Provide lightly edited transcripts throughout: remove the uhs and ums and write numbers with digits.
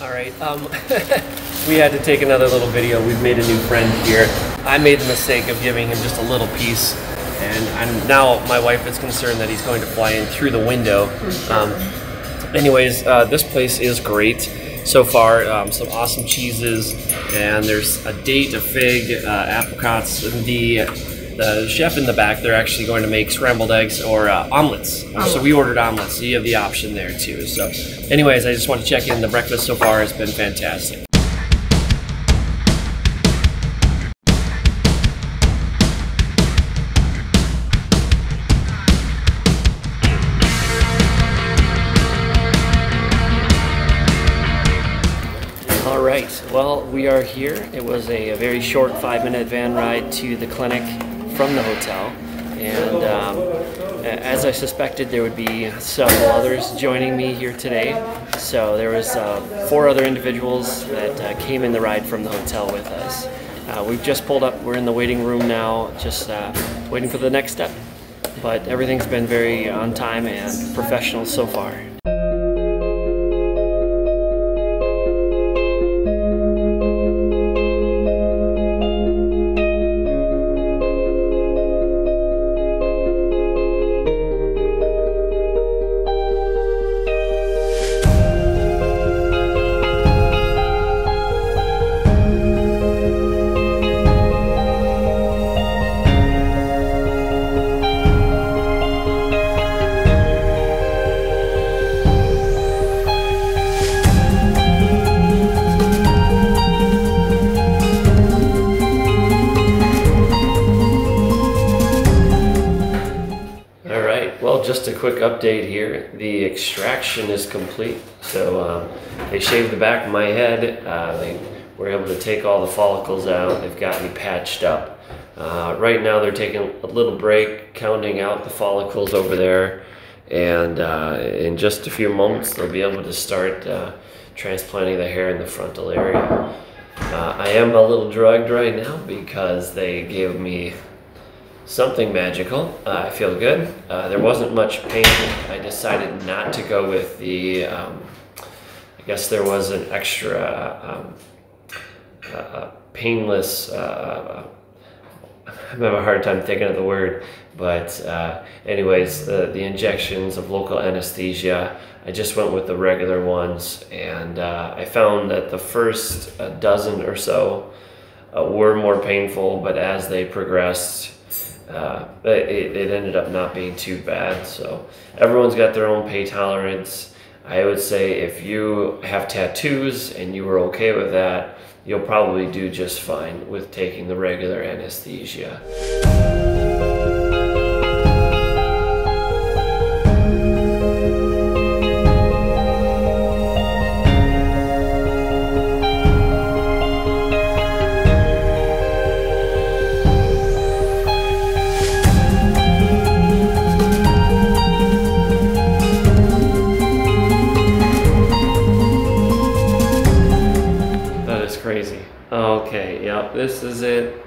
Alright, we had to take another little video. We've made a new friend here. I made the mistake of giving him just a little piece, and now my wife is concerned that he's going to fly in through the window. Anyways, this place is great so far. Some awesome cheeses, and there's a date, a fig, apricots, and the chef in the back, they're actually going to make scrambled eggs or omelets. So we ordered omelets, so you have the option there too. So anyways, I just want to check in. The breakfast so far has been fantastic. Alright, well, we are here. It was a very short 5-minute van ride to the clinic from the hotel, and as I suspected, there would be several others joining me here today. So there was 4 other individuals that came in the ride from the hotel with us. We've just pulled up. We're in the waiting room now, just waiting for the next step. But everything's been very on time and professional so far. Just a quick update here. The extraction is complete. So they shaved the back of my head. They were able to take all the follicles out. They've got me patched up. Right now they're taking a little break, counting out the follicles over there. And in just a few moments they'll be able to start transplanting the hair in the frontal area. I am a little drugged right now because they gave me something magical. I feel good. There wasn't much pain. I decided not to go with the, I guess there was an extra painless, I'm having a hard time thinking of the word, but anyways, the injections of local anesthesia, I just went with the regular ones, and I found that the first dozen or so were more painful, but as they progressed, it ended up not being too bad. So everyone's got their own pain tolerance. I would say if you have tattoos and you were okay with that, you'll probably do just fine with taking the regular anesthesia. Crazy. Okay, yep, this is it.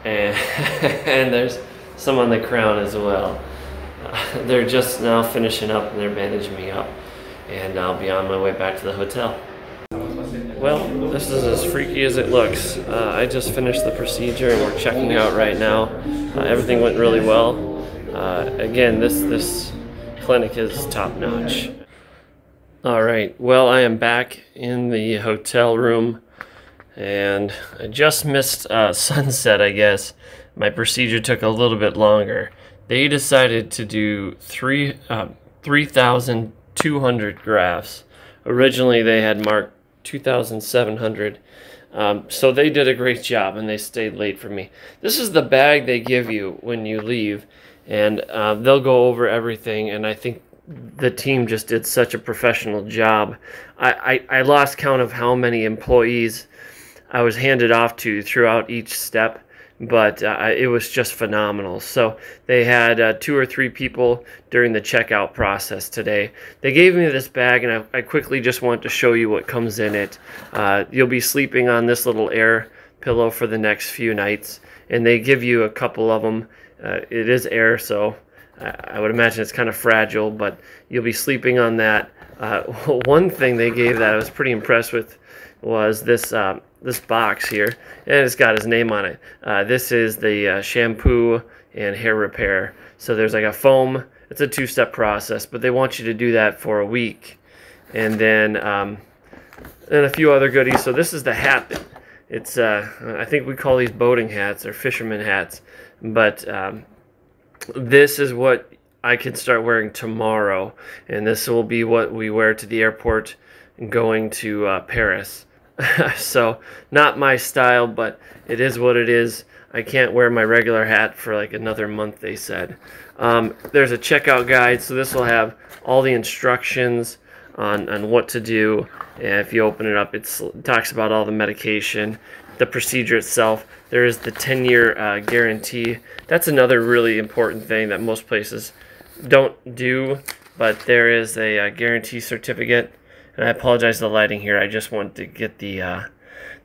And, and there's some on the crown as well. They're just now finishing up and they're bandaging me up. And I'll be on my way back to the hotel. Well, this is as freaky as it looks. I just finished the procedure and we're checking out right now. Everything went really well. Again, this clinic is top notch. Alright, well, I am back in the hotel room, and I just missed sunset, I guess. My procedure took a little bit longer. They decided to do 3,200 grafts. Originally, they had marked 2,700. So they did a great job, and they stayed late for me. This is the bag they give you when you leave, and they'll go over everything, and I think the team just did such a professional job. I lost count of how many employees I was handed off to throughout each step, but it was just phenomenal. So they had 2 or 3 people during the checkout process today. They gave me this bag, and I quickly just want to show you what comes in it. You'll be sleeping on this little air pillow for the next few nights, and they give you a couple of them. It is air, so I would imagine it's kind of fragile, but you'll be sleeping on that. One thing they gave that I was pretty impressed with was this this box here, and it's got his name on it. This is the shampoo and hair repair. So there's like a foam. It's a 2-step process, but they want you to do that for a week, and then and a few other goodies. So this is the hat. It's I think we call these boating hats or fisherman hats, but this is what I can start wearing tomorrow, and this will be what we wear to the airport going to Paris. So not my style, but it is what it is. I can't wear my regular hat for like another month, they said. There's a checkout guide, so this will have all the instructions on what to do. And if you open it up, it talks about all the medication, the procedure itself. There is the 10-year guarantee. That's another really important thing that most places don't do, but there is a guarantee certificate. And I apologize for the lighting here. I just wanted to get the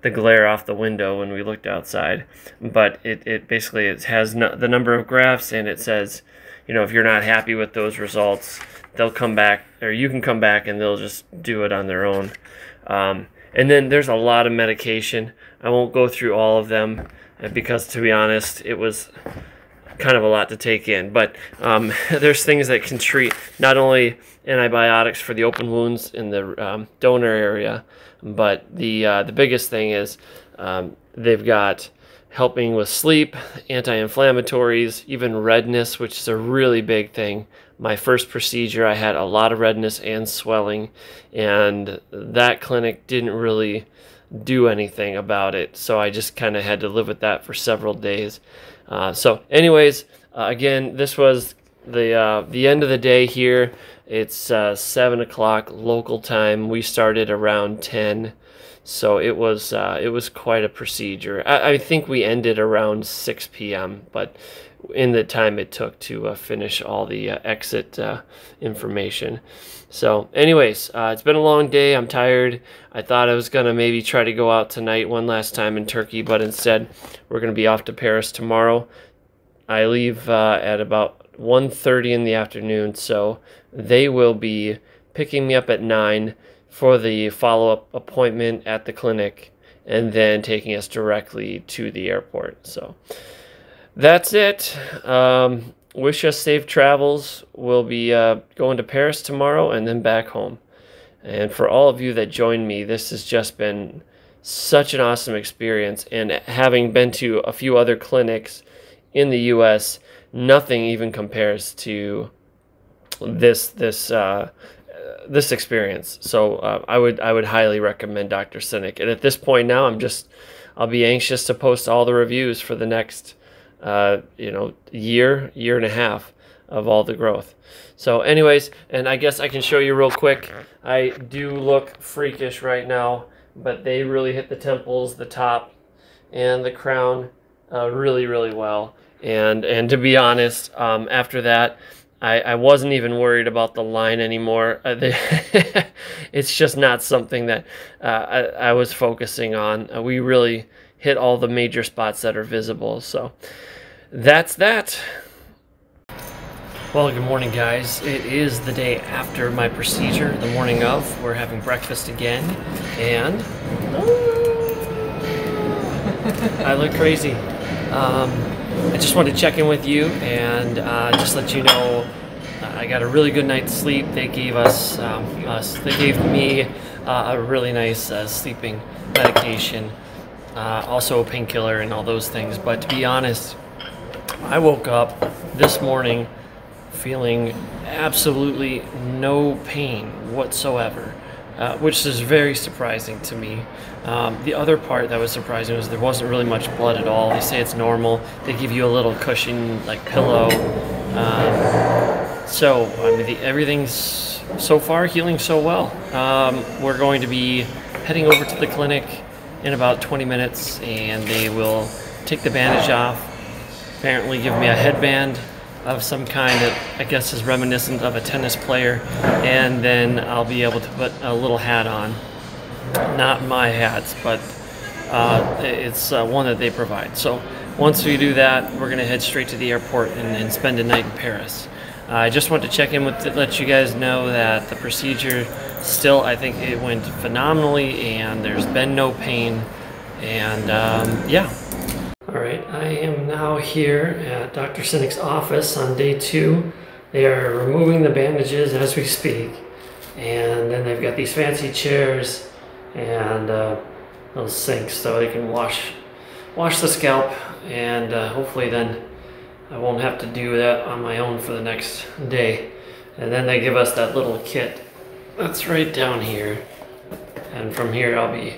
glare off the window when we looked outside. But it basically has the number of grafts, and it says, you know, if you're not happy with those results, they'll come back, or you can come back and they'll just do it on their own. And then there's a lot of medication. I won't go through all of them because, to be honest, it was kind of a lot to take in. But there's things that can treat not only antibiotics for the open wounds in the donor area, but the biggest thing is they've got helping with sleep, anti-inflammatories, even redness, which is a really big thing. My first procedure, I had a lot of redness and swelling, and that clinic didn't really do anything about it, so I just kind of had to live with that for several days. So anyways, again, this was the end of the day here. It's 7 o'clock local time. We started around 10, so it was quite a procedure. I think we ended around 6 p.m., but in the time it took to finish all the exit information. So anyways, it's been a long day. I'm tired. I thought I was going to maybe try to go out tonight one last time in Turkey, but instead we're going to be off to Paris tomorrow. I leave at about 1:30 in the afternoon, so they will be picking me up at 9 for the follow-up appointment at the clinic, and then taking us directly to the airport. So that's it. Wish us safe travels. We'll be going to Paris tomorrow and then back home. And for all of you that joined me, this has just been such an awesome experience. And having been to a few other clinics in the U.S., nothing even compares to this experience. So I would highly recommend Dr. Cinik. And at this point now, I'll be anxious to post all the reviews for the next year and a half of all the growth. So anyways, and I guess I can show you real quick. I do look freakish right now, but they really hit the temples, the top, and the crown really, really well. And to be honest, after that, I wasn't even worried about the line anymore. It's just not something that I was focusing on. We really hit all the major spots that are visible. So that's that. Well, good morning, guys. It is the day after my procedure, the morning of. We're having breakfast again, and I look crazy. I just wanted to check in with you and just let you know I got a really good night's sleep. They gave they gave me a really nice sleeping medication, also a painkiller and all those things. But to be honest, I woke up this morning feeling absolutely no pain whatsoever, which is very surprising to me. The other part that was surprising was there wasn't really much blood at all. They say it's normal. They give you a little cushion, like pillow. So I mean, everything's so far healing so well. We're going to be heading over to the clinic in about 20 minutes, and they will take the bandage off, apparently give me a headband of some kind that I guess is reminiscent of a tennis player, and then I'll be able to put a little hat on. Not my hats, but it's one that they provide. So once we do that, we're going to head straight to the airport and spend a night in Paris. I just want to check in with let you guys know that the procedure still, I think it went phenomenally, and there's been no pain, and yeah. All right, I am now here at Dr. Cinik's office on day 2. They are removing the bandages as we speak, and then they've got these fancy chairs and those sinks so they can wash the scalp, and hopefully then I won't have to do that on my own for the next day. And then they give us that little kit that's right down here, and from here I'll be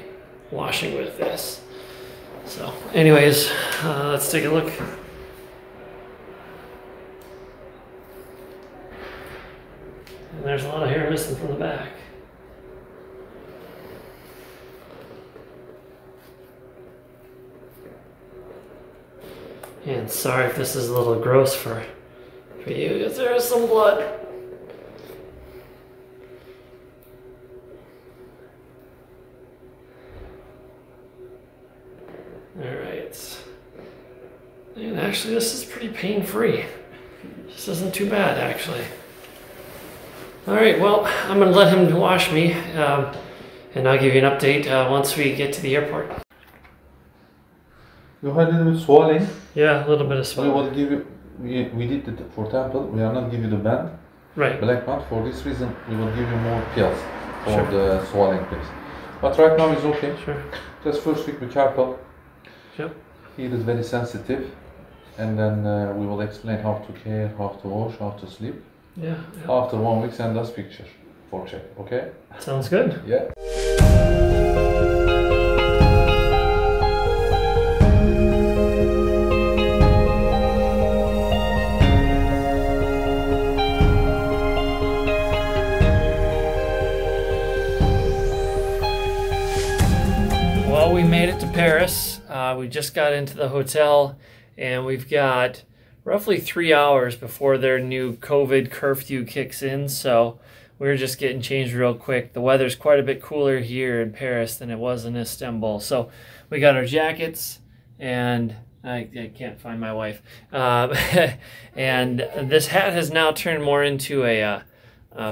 washing with this. So anyways, let's take a look. And there's a lot of hair missing from the back. And sorry if this is a little gross for you, because there is some blood. Alright. And actually this is pretty pain-free. This isn't too bad, actually. Alright, well, I'm going to let him wash me, and I'll give you an update once we get to the airport. You had a little bit swelling. Yeah, a little bit of swelling. We will give you, we did it for temple, we are not give you the band. Right. Black band. For this reason, we will give you more pills for Sure. the swelling pills. But right now it's okay. Sure. Just first week be careful. Yep. Here is very sensitive, and then we will explain how to care, how to wash, how to sleep. Yeah. After 1 week, send us picture for check. Okay? Sounds good. Yeah. Well, we made it to Paris. We just got into the hotel, and we've got roughly 3 hours before their new COVID curfew kicks in, so we're just getting changed real quick. The weather's quite a bit cooler here in Paris than it was in Istanbul. So we got our jackets, and I can't find my wife. And this hat has now turned more into a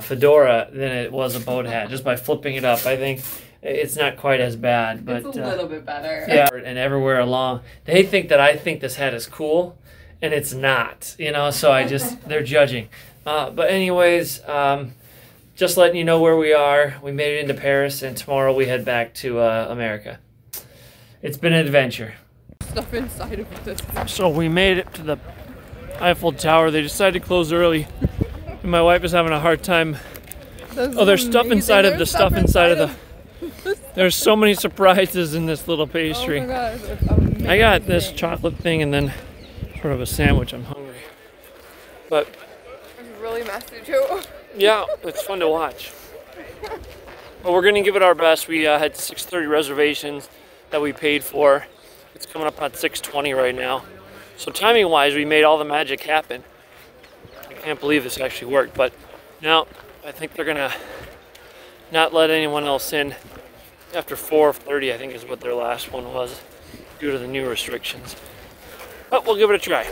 fedora than it was a boat hat, just by flipping it up. I think it's not quite as bad, but it's a little bit better. Yeah, and everywhere along, they think that I think this hat is cool, and it's not, you know, so they're judging. But anyways, just letting you know where we are. We made it into Paris, and tomorrow we head back to America. It's been an adventure. Stuff inside of this. So we made it to the Eiffel Tower. They decided to close early, and my wife is having a hard time. Oh, there's stuff inside of the stuff inside of the... There's so many surprises in this little pastry. Oh my gosh, it's amazing. I got this chocolate thing and then sort of a sandwich. I'm hungry. But It's really messy too. yeah, it's fun to watch. But we're gonna give it our best. We had 6:30 reservations that we paid for. It's coming up on 6:20 right now. So timing wise, we made all the magic happen. I can't believe this actually worked, but now I think they're gonna not let anyone else in after 4:30, I think is what their last one was, due to the new restrictions. But we'll give it a try.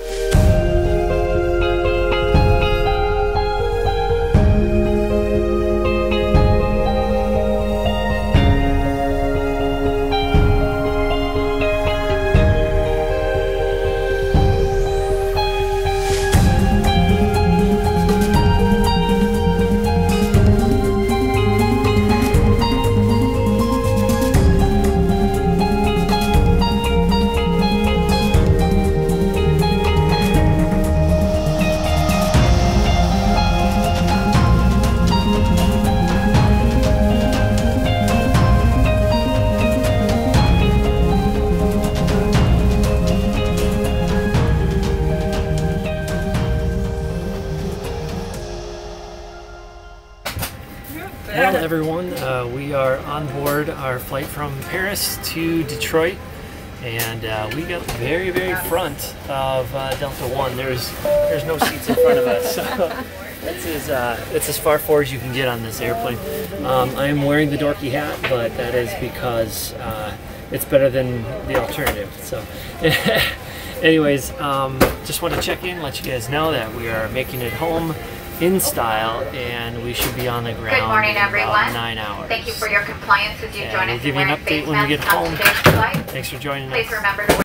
Well, everyone, we are on board our flight from Paris to Detroit, and we got the very, very front of Delta One. There's no seats in front of us, so that's as far forward as you can get on this airplane. I am wearing the dorky hat, but that is because it's better than the alternative. So, anyways, just want to check in, let you guys know that we are making it home. in style, and we should be on the ground. Good morning, in everyone. about 9 hours. Thank you for your compliance as you And join we'll us give in you an wearing update face when we get masks on home. today's flight. Thanks for joining Please us. remember to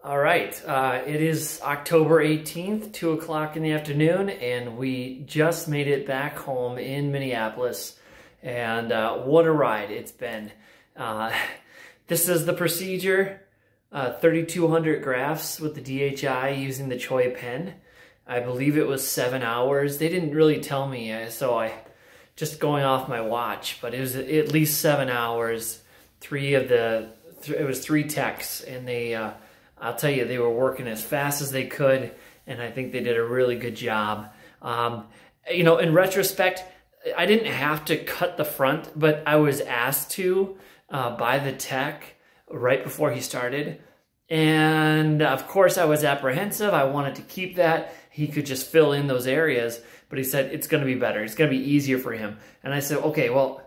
All right, it is October 18th, 2 o'clock in the afternoon, and we just made it back home in Minneapolis. And what a ride it's been. This is the procedure, 3,200 grafts with the DHI using the Choi pen. I believe it was 7 hours. They didn't really tell me, so I just going off my watch, but it was at least 7 hours. It was 3 techs, and they, I'll tell you, they were working as fast as they could, and I think they did a really good job. You know, in retrospect, I didn't have to cut the front, but I was asked to by the tech right before he started. And of course I was apprehensive. I wanted to keep that. He could just fill in those areas, but he said it's going to be better. It's going to be easier for him. And I said, okay, well,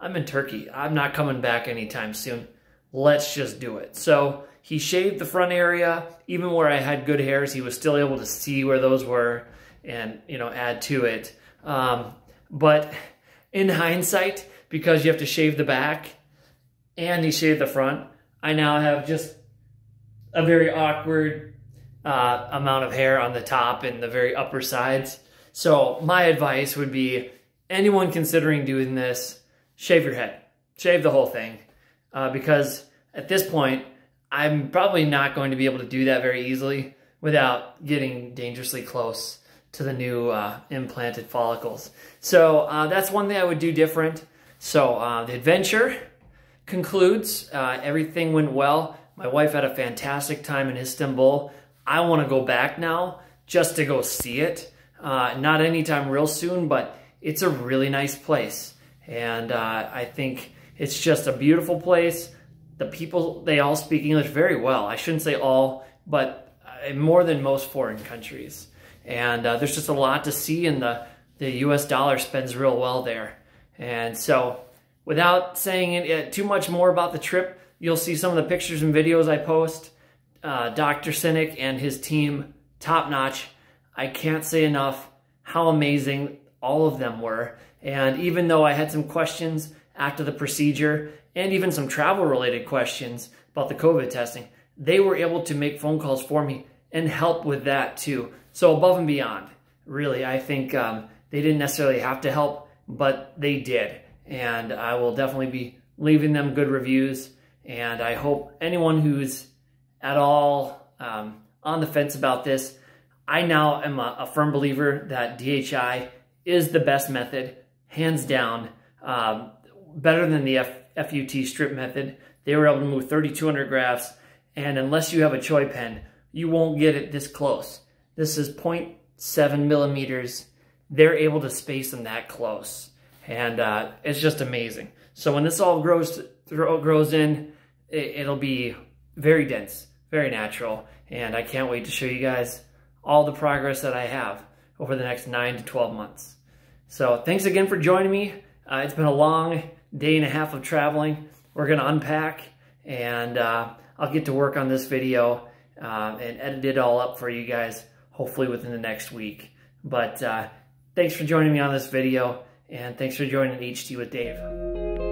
I'm in Turkey. I'm not coming back anytime soon. Let's just do it. So he shaved the front area. Even where I had good hairs, he was still able to see where those were and, you know, add to it. But in hindsight, because you have to shave the back and he shaved the front, I now have just a very awkward amount of hair on the top and the very upper sides. So my advice would be, anyone considering doing this, shave your head. Shave the whole thing. Because at this point, I'm probably not going to be able to do that very easily without getting dangerously close to the new implanted follicles. So that's one thing I would do different. So the adventure concludes. Everything went well. My wife had a fantastic time in Istanbul. I want to go back now just to go see it. Not anytime real soon, but it's a really nice place. And I think it's just a beautiful place. The people, they all speak English very well. I shouldn't say all, but more than most foreign countries. And there's just a lot to see, and the US dollar spends real well there. And so without saying too much more about the trip, you'll see some of the pictures and videos I post. Dr. Cinik and his team, top notch. I can't say enough how amazing all of them were. And even though I had some questions after the procedure and even some travel related questions about the COVID testing, they were able to make phone calls for me and help with that too. So above and beyond, really, I think they didn't necessarily have to help, but they did. And I will definitely be leaving them good reviews. And I hope anyone who's at all on the fence about this, I now am a firm believer that DHI is the best method, hands down, better than the FUT strip method. They were able to move 3,200 grafts, and unless you have a Choi pen, you won't get it this close. This is 0.7 millimeters. They're able to space them that close, and it's just amazing. So when this all grows in, it'll be very dense, very natural, and I can't wait to show you guys all the progress that I have over the next 9 to 12 months. So thanks again for joining me. It's been a long day and a half of traveling. We're gonna unpack, and I'll get to work on this video and edit it all up for you guys, hopefully within the next week. But thanks for joining me on this video, and thanks for joining HT with Dave.